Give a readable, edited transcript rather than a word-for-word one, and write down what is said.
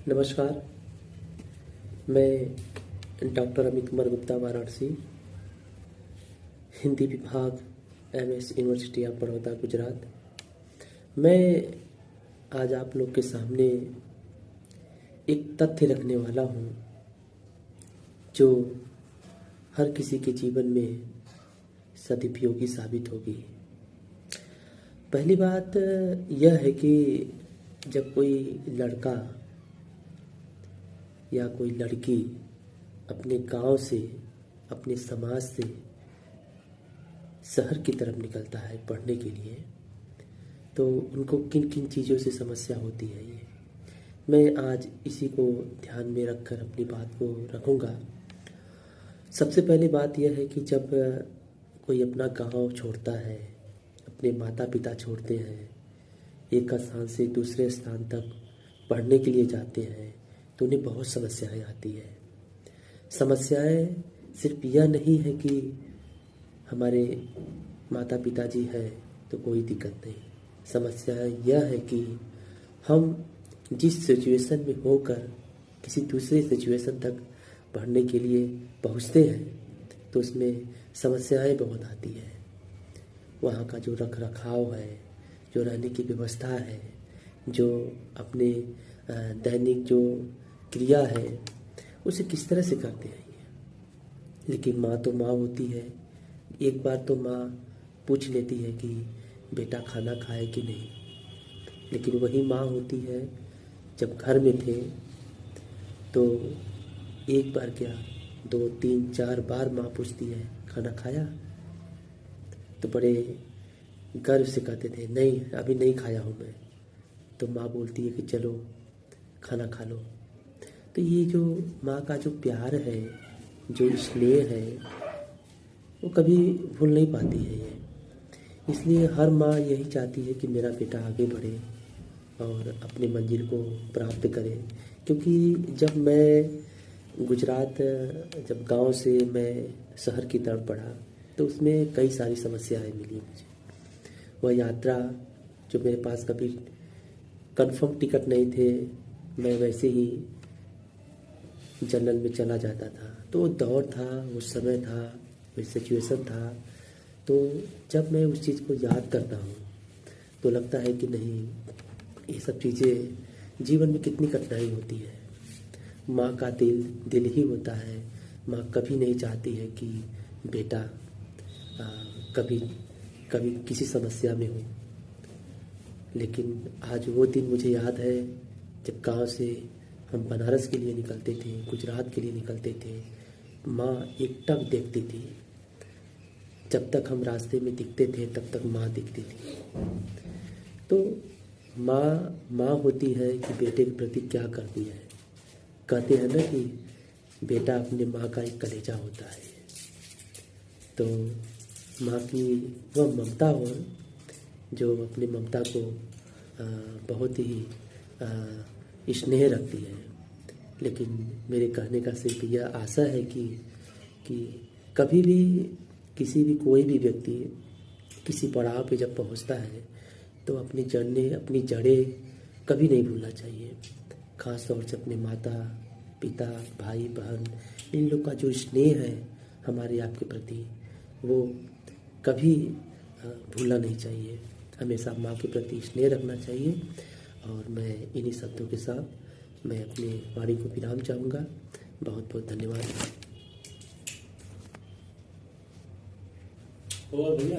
नमस्कार। मैं डॉक्टर अमित कुमार गुप्ता, वाराणसी, हिंदी विभाग, MS university of Baroda, Gujarat. मैं आज आप लोग के सामने एक तथ्य रखने वाला हूँ जो हर किसी के जीवन में सदुपयोगी साबित होगी। पहली बात यह है कि जब कोई लड़का या कोई लड़की अपने गांव से, अपने समाज से शहर की तरफ निकलता है पढ़ने के लिए, तो उनको किन किन चीज़ों से समस्या होती है, ये मैं आज इसी को ध्यान में रखकर अपनी बात को रखूँगा। सबसे पहली बात यह है कि जब कोई अपना गांव छोड़ता है, अपने माता पिता छोड़ते हैं, एक स्थान से दूसरे स्थान तक पढ़ने के लिए जाते हैं, तो उन्हें बहुत समस्याएं आती है। समस्याएं सिर्फ यह नहीं है कि हमारे माता पिताजी हैं तो कोई दिक्कत नहीं। समस्या यह है कि हम जिस सिचुएशन में होकर किसी दूसरे सिचुएशन तक पढ़ने के लिए पहुंचते हैं, तो उसमें समस्याएं बहुत आती है। वहाँ का जो रख रखाव है, जो रहने की व्यवस्था है, जो अपने दैनिक जो क्रिया है, उसे किस तरह से करते हैं ये। लेकिन माँ तो माँ होती है। एक बार तो माँ पूछ लेती है कि बेटा खाना खाए कि नहीं, लेकिन वही माँ होती है जब घर में थे तो एक बार क्या 2, 3, 4 बार माँ पूछती है खाना खाया, तो बड़े गर्व से कहते थे नहीं अभी नहीं खाया हूँ मैं। तो माँ बोलती है कि चलो खाना खा लो। तो ये जो माँ का जो प्यार है, जो स्नेह है, वो कभी भूल नहीं पाती है ये। इसलिए हर माँ यही चाहती है कि मेरा बेटा आगे बढ़े और अपनी मंजिल को प्राप्त करे। क्योंकि जब मैं गुजरात, जब गांव से मैं शहर की तरफ बढ़ा, तो उसमें कई सारी समस्याएं मिली मुझे। वह यात्रा जो मेरे पास कभी कंफर्म टिकट नहीं थे, मैं वैसे ही जनरल में चला जाता था। तो वो दौर था, वो समय था, वो सिचुएशन था। तो जब मैं उस चीज़ को याद करता हूँ तो लगता है कि नहीं, ये सब चीज़ें जीवन में कितनी कठिनाई होती है। माँ का दिल ही होता है। माँ कभी नहीं चाहती है कि बेटा कभी कभी किसी समस्या में हो। लेकिन आज वो दिन मुझे याद है जब गांव से हम बनारस के लिए निकलते थे, गुजरात के लिए निकलते थे। माँ एकटक देखती थी। जब तक हम रास्ते में दिखते थे तब तक माँ दिखती थी। तो माँ होती है कि बेटे के प्रति क्या करती है। कहते हैं ना कि बेटा अपने माँ का एक कलेजा होता है। तो माँ की वह ममता हो जो अपनी ममता को बहुत ही स्नेह रखती है। लेकिन मेरे कहने का सिर्फ यह आशा है कि कभी भी किसी भी कोई भी व्यक्ति किसी पड़ाव पे जब पहुंचता है तो अपनी जड़ें कभी नहीं भूलना चाहिए। ख़ास तौर से अपने माता पिता, भाई बहन, इन लोग का जो स्नेह है हमारे आपके प्रति, वो कभी भूलना नहीं चाहिए। हमेशा माँ के प्रति स्नेह रखना चाहिए। और मैं इन्हीं शब्दों के साथ मैं अपनी वाणी को विराम चाहूँगा। बहुत बहुत धन्यवाद। और भैया